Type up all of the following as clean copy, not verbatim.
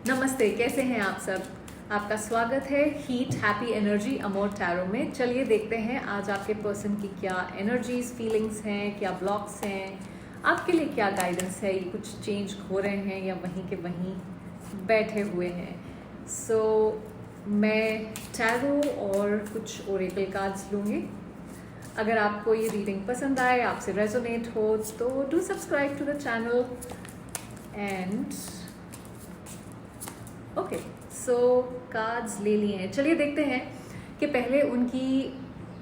नमस्ते, कैसे हैं आप सब। आपका स्वागत है हीट हैप्पी एनर्जी अमोर टैरो में। चलिए देखते हैं आज आपके पर्सन की क्या एनर्जीज फीलिंग्स हैं, क्या ब्लॉक्स हैं, आपके लिए क्या गाइडेंस है। ये कुछ चेंज हो रहे हैं या वहीं के वहीं बैठे हुए हैं। मैं टैरो और कुछ ओरेकल कार्ड्स लूँगी। अगर आपको ये रीडिंग पसंद आए, आपसे रेजोनेट हो, तो do subscribe to the channel and okay. So cards ले लिए हैं। चलिए देखते हैं कि पहले उनकी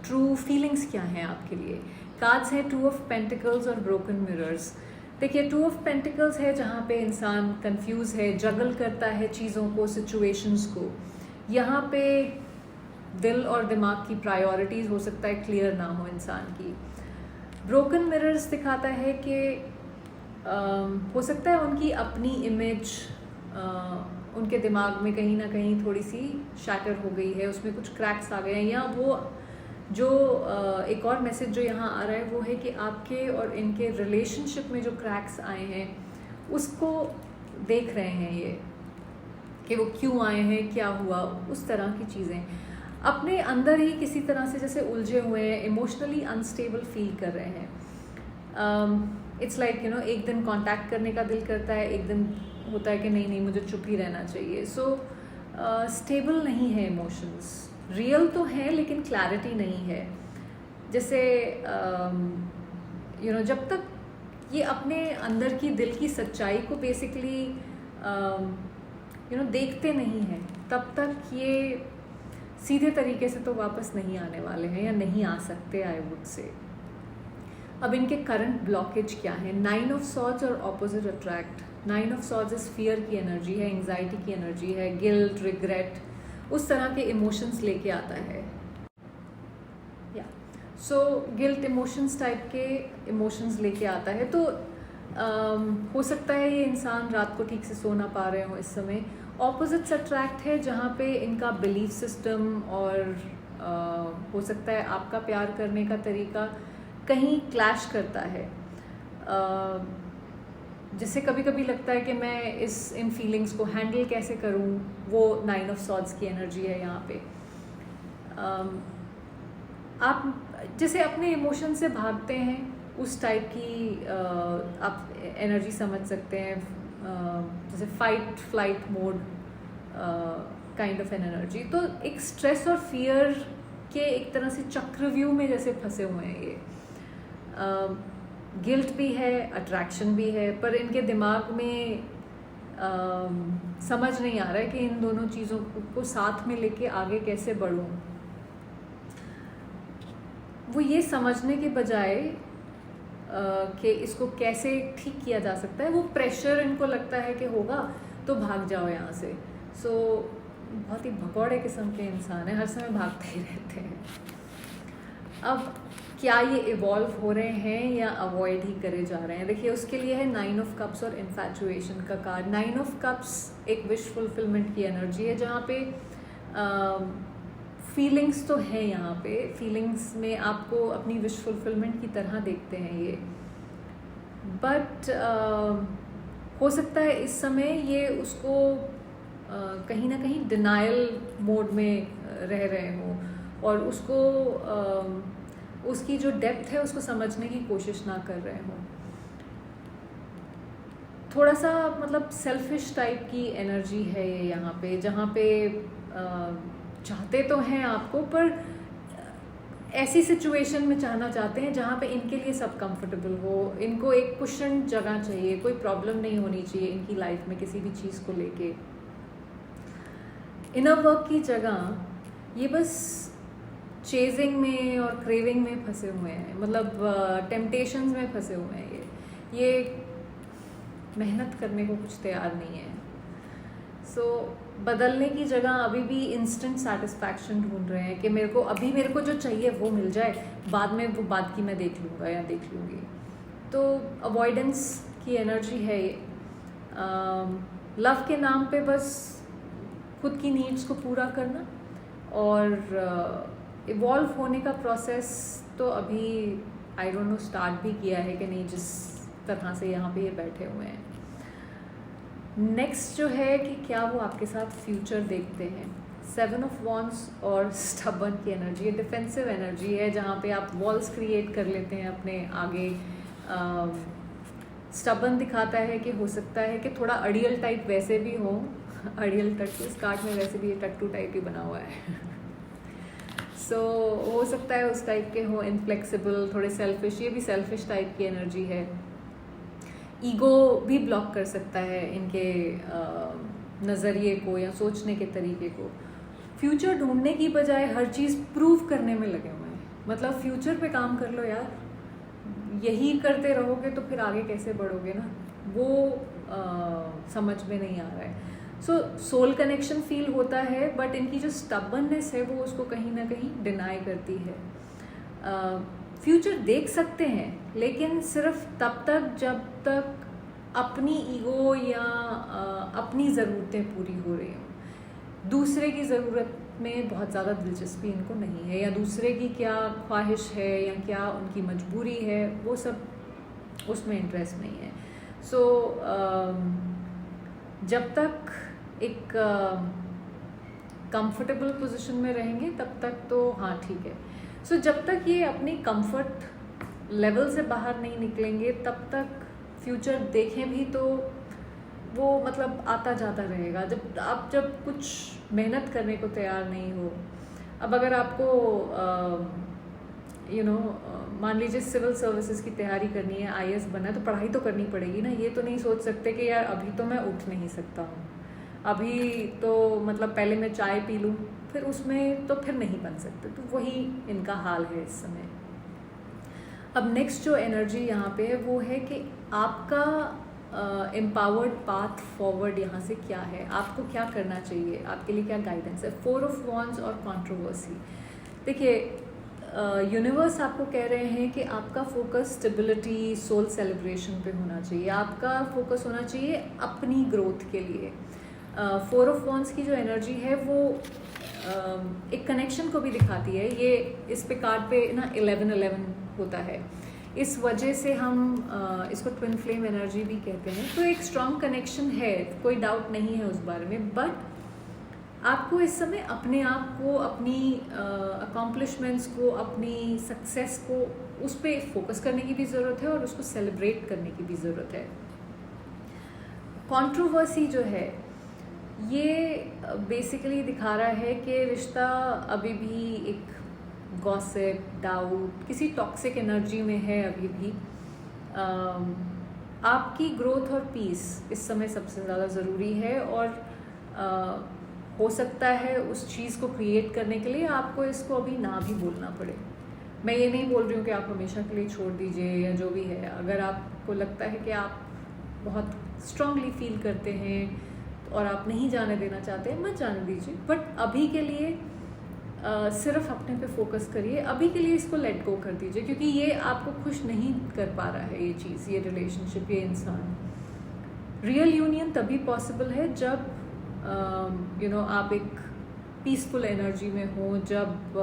ट्रू फीलिंग्स क्या हैं आपके लिए। कार्ड्स हैं टू ऑफ पेंटिकल्स और ब्रोकन मिरर्स। देखिए, टू ऑफ पेंटिकल्स है जहाँ पे इंसान कंफ्यूज है, जगल करता है चीज़ों को, सिचुएशंस को। यहाँ पे दिल और दिमाग की प्रायोरिटीज़ हो सकता है क्लियर ना हो इंसान की। ब्रोकन मिरर्स दिखाता है कि हो सकता है उनकी अपनी इमेज उनके दिमाग में कहीं ना कहीं थोड़ी सी शैटर हो गई है, उसमें कुछ क्रैक्स आ गए हैं। या वो जो एक और मैसेज जो यहाँ आ रहा है वो है कि आपके और इनके रिलेशनशिप में जो क्रैक्स आए हैं उसको देख रहे हैं ये, कि वो क्यों आए हैं, क्या हुआ, उस तरह की चीज़ें अपने अंदर ही किसी तरह से जैसे उलझे हुए हैं, इमोशनली अनस्टेबल फील कर रहे हैं। इट्स लाइक एक दिन कांटेक्ट करने का दिल करता है, एक दिन होता है कि नहीं मुझे चुप ही रहना चाहिए। सो स्टेबल नहीं है इमोशंस, रियल तो है लेकिन क्लैरिटी नहीं है। जैसे जब तक ये अपने अंदर की दिल की सच्चाई को बेसिकली देखते नहीं हैं, तब तक ये सीधे तरीके से तो वापस नहीं आने वाले हैं या नहीं आ सकते, आई वुड से। अब इनके करंट ब्लॉकेज क्या है। 9 ऑफ सॉर्ड्स और ऑपोजिट अट्रैक्ट। 9 ऑफ सॉर्ड्स इस फियर की एनर्जी है, एंग्जाइटी की एनर्जी है, गिल्ट, रिग्रेट, उस तरह के इमोशंस लेके आता है। सो गिल्ट इमोशंस टाइप के इमोशंस लेके आता है। तो हो सकता है ये इंसान रात को ठीक से सो ना पा रहे हो इस समय। ऑपोजिट्स अट्रैक्ट है जहाँ पे इनका बिलीफ सिस्टम और हो सकता है आपका प्यार करने का तरीका कहीं क्लैश करता है। जैसे कभी कभी लगता है कि मैं इन फीलिंग्स को हैंडल कैसे करूं, वो 9 ऑफ सॉर्ड्स की एनर्जी है यहाँ पे। आप जैसे अपने इमोशन से भागते हैं, उस टाइप की आप एनर्जी समझ सकते हैं। जैसे fight flight mode kind of an energy. तो एक स्ट्रेस और फियर के एक तरह से चक्रव्यूह में जैसे फंसे हुए हैं ये। गिल्ट भी है, अट्रैक्शन भी है, पर इनके दिमाग में समझ नहीं आ रहा है कि इन दोनों चीज़ों को साथ में लेके आगे कैसे बढ़ूं। वो ये समझने के बजाय कि इसको कैसे ठीक किया जा सकता है, वो प्रेशर इनको लगता है कि होगा तो भाग जाओ यहाँ से। सो बहुत ही भगौड़े किस्म के इंसान है, हर समय भागते ही रहते हैं। अब क्या ये इवॉल्व हो रहे हैं या अवॉइड ही करे जा रहे हैं। देखिए, उसके लिए है 9 ऑफ कप्स और इन्फैचुएशन का कार्ड। 9 ऑफ कप्स एक विश फुलफिलमेंट की एनर्जी है जहाँ पे फीलिंग्स तो है। यहाँ पे फीलिंग्स में आपको अपनी विश फुलफिलमेंट की तरह देखते हैं ये, बट हो सकता है इस समय ये उसको कहीं ना कहीं डिनायल मोड में रह रहे हों और उसको उसकी जो डेप्थ है उसको समझने की कोशिश ना कर रहे हों। थोड़ा सा मतलब सेल्फिश टाइप की एनर्जी है ये यहाँ पे, जहाँ पे चाहते तो हैं आपको, पर ऐसी सिचुएशन में चाहना चाहते हैं जहाँ पे इनके लिए सब कंफर्टेबल हो। इनको एक कुशन जगह चाहिए, कोई प्रॉब्लम नहीं होनी चाहिए इनकी लाइफ में किसी भी चीज़ को लेके। इनर वर्क की जगह ये बस चेजिंग में और क्रेविंग में फंसे हुए हैं, मतलब टेम्पटेशंस में फंसे हुए हैं ये मेहनत करने को कुछ तैयार नहीं है। सो बदलने की जगह अभी भी इंस्टेंट सेटिस्फैक्शन ढूंढ रहे हैं कि मेरे को जो चाहिए वो मिल जाए, बाद में वो बात की मैं देख लूँगा या देख लूँगी। तो अवॉइडेंस की एनर्जी है ये। लव के नाम पे बस खुद की नीड्स को पूरा करना और इवॉल्व होने का प्रोसेस तो अभी आई डोंट नो स्टार्ट भी किया है कि नहीं, जिस तरह से यहाँ पे ये बैठे हुए हैं। नेक्स्ट जो है कि क्या वो आपके साथ फ्यूचर देखते हैं। 7 ऑफ वॉन्ड्स और स्टबर्न की एनर्जी है, डिफेंसिव एनर्जी है, जहाँ पे आप वॉल्स क्रिएट कर लेते हैं अपने आगे। स्टबर्न दिखाता है कि हो सकता है कि थोड़ा अड़ियल टाइप वैसे भी हो, अड़ियल टट्टू, इस कार्ड में वैसे भी ये टट्टू टाइप ही बना हुआ है सो हो सकता है उस टाइप के हो, इनफ्लेक्सिबल, थोड़े सेल्फिश, ये भी सेल्फिश टाइप की एनर्जी है। ईगो भी ब्लॉक कर सकता है इनके नज़रिए को या सोचने के तरीके को। फ्यूचर ढूंढने की बजाय हर चीज़ प्रूव करने में लगे हुए हैं। मतलब फ्यूचर पे काम कर लो यार, यही करते रहोगे तो फिर आगे कैसे बढ़ोगे ना, वो समझ में नहीं आ रहा है। सो सोल कनेक्शन फील होता है, बट इनकी जो स्टबर्ननेस है वो उसको कहीं ना कहीं डिनाई करती है। फ्यूचर देख सकते हैं, लेकिन सिर्फ तब तक जब तक अपनी ईगो या अपनी ज़रूरतें पूरी हो रही हों। दूसरे की ज़रूरत में बहुत ज़्यादा दिलचस्पी इनको नहीं है, या दूसरे की क्या ख्वाहिश है या क्या उनकी मजबूरी है, वो सब उसमें इंटरेस्ट नहीं है। सो जब तक एक कंफर्टेबल पोजीशन में रहेंगे तब तक तो हाँ ठीक है। सो जब तक ये अपनी कंफर्ट लेवल से बाहर नहीं निकलेंगे तब तक फ्यूचर देखें भी तो वो मतलब आता जाता रहेगा। जब कुछ मेहनत करने को तैयार नहीं हो। अब अगर आपको मान लीजिए सिविल सर्विसेज की तैयारी करनी है, आईएएस बनना है, तो पढ़ाई तो करनी पड़ेगी ना। ये तो नहीं सोच सकते कि यार अभी तो मैं उठ नहीं सकता हूँ, अभी तो मतलब पहले मैं चाय पी लूँ, फिर उसमें तो फिर नहीं बन सकते। तो वही इनका हाल है इस समय। अब नेक्स्ट जो एनर्जी यहाँ पे है वो है कि आपका एम्पावर्ड पाथ फॉरवर्ड यहाँ से क्या है, आपको क्या करना चाहिए, आपके लिए क्या गाइडेंस है। 4 ऑफ वॉन्ड्स और कंट्रोवर्सी। देखिए यूनिवर्स आपको कह रहे हैं कि आपका फोकस स्टेबिलिटी, सोल सेलिब्रेशन पे होना चाहिए। आपका फोकस होना चाहिए अपनी ग्रोथ के लिए। 4 ऑफ वॉन्ड्स की जो एनर्जी है वो एक कनेक्शन को भी दिखाती है। ये इस पे कार्ड पे ना 11-11 होता है, इस वजह से हम इसको ट्विन फ्लेम एनर्जी भी कहते हैं। तो एक स्ट्रॉन्ग कनेक्शन है, कोई डाउट नहीं है उस बारे में। बट आपको इस समय अपने आप को, अपनी अकॉम्प्लिशमेंट्स को, अपनी सक्सेस को, उस पर फोकस करने की भी ज़रूरत है और उसको सेलिब्रेट करने की भी ज़रूरत है। कंट्रोवर्सी जो है ये बेसिकली दिखा रहा है कि रिश्ता अभी भी एक गॉसिप, डाउट, किसी टॉक्सिक एनर्जी में है अभी भी। आपकी ग्रोथ और पीस इस समय सबसे ज़्यादा ज़रूरी है, और हो सकता है उस चीज़ को क्रिएट करने के लिए आपको इसको अभी ना भी बोलना पड़े। मैं ये नहीं बोल रही हूँ कि आप हमेशा के लिए छोड़ दीजिए या जो भी है। अगर आपको लगता है कि आप बहुत स्ट्रांगली फील करते हैं और आप नहीं जाने देना चाहते हैं, मत जाने दीजिए। बट अभी के लिए सिर्फ अपने पे फोकस करिए। अभी के लिए इसको लेट गो कर दीजिए, क्योंकि ये आपको खुश नहीं कर पा रहा है। ये चीज़, ये रिलेशनशिप, ये इंसान। रियल यूनियन तभी पॉसिबल है जब आप एक पीसफुल एनर्जी में हो, जब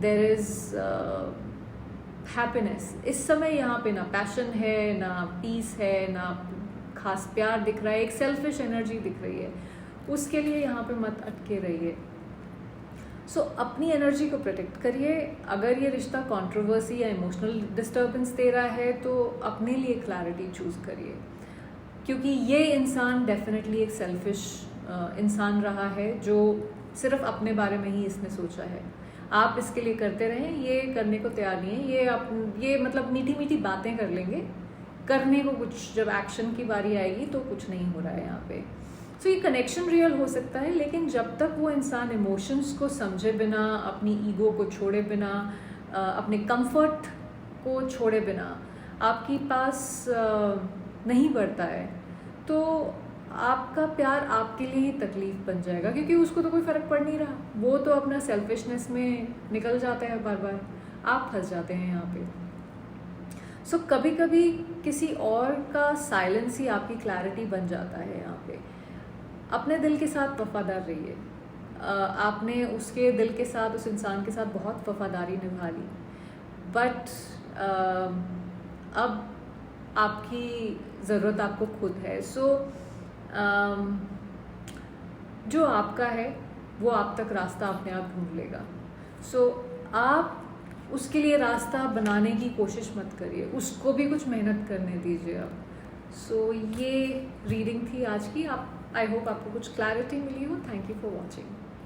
देयर इज़ हैप्पीनेस। इस समय यहाँ पे ना पैशन है, ना पीस है, ना खास प्यार दिख रहा है, एक सेल्फिश एनर्जी दिख रही है। उसके लिए यहाँ पे मत अटके रहिए। सो अपनी एनर्जी को प्रोटेक्ट करिए। अगर ये रिश्ता कंट्रोवर्सी या इमोशनल डिस्टर्बेंस दे रहा है तो अपने लिए क्लैरिटी चूज़ करिए, क्योंकि ये इंसान डेफिनेटली एक सेल्फिश इंसान रहा है जो सिर्फ अपने बारे में ही इसने सोचा है। आप इसके लिए करते रहें, ये करने को तैयार नहीं है। ये मतलब मीठी मीठी बातें कर लेंगे, करने को कुछ, जब एक्शन की बारी आएगी तो कुछ नहीं हो रहा है यहाँ पे। सो ये कनेक्शन रियल हो सकता है, लेकिन जब तक वो इंसान इमोशंस को समझे बिना, अपनी ईगो को छोड़े बिना, अपने कंफर्ट को छोड़े बिना आपके पास नहीं बढ़ता है, तो आपका प्यार आपके लिए ही तकलीफ बन जाएगा, क्योंकि उसको तो कोई फ़र्क पड़ नहीं रहा। वो तो अपना सेल्फिशनेस में निकल जाता है बार बार, आप फंस जाते हैं यहाँ पे। सो कभी कभी किसी और का साइलेंस ही आपकी क्लैरिटी बन जाता है यहाँ पे। अपने दिल के साथ वफादार रहिए। आपने उसके दिल के साथ, उस इंसान के साथ बहुत वफादारी निभा ली, बट अब आपकी ज़रूरत आपको खुद है। सो जो आपका है वो आप तक रास्ता अपने आप ढूंढ लेगा। सो आप उसके लिए रास्ता बनाने की कोशिश मत करिए, उसको भी कुछ मेहनत करने दीजिए आप। सो ये रीडिंग थी आज की। आप, आई होप आपको कुछ क्लैरिटी मिली हो। Thank you for watching.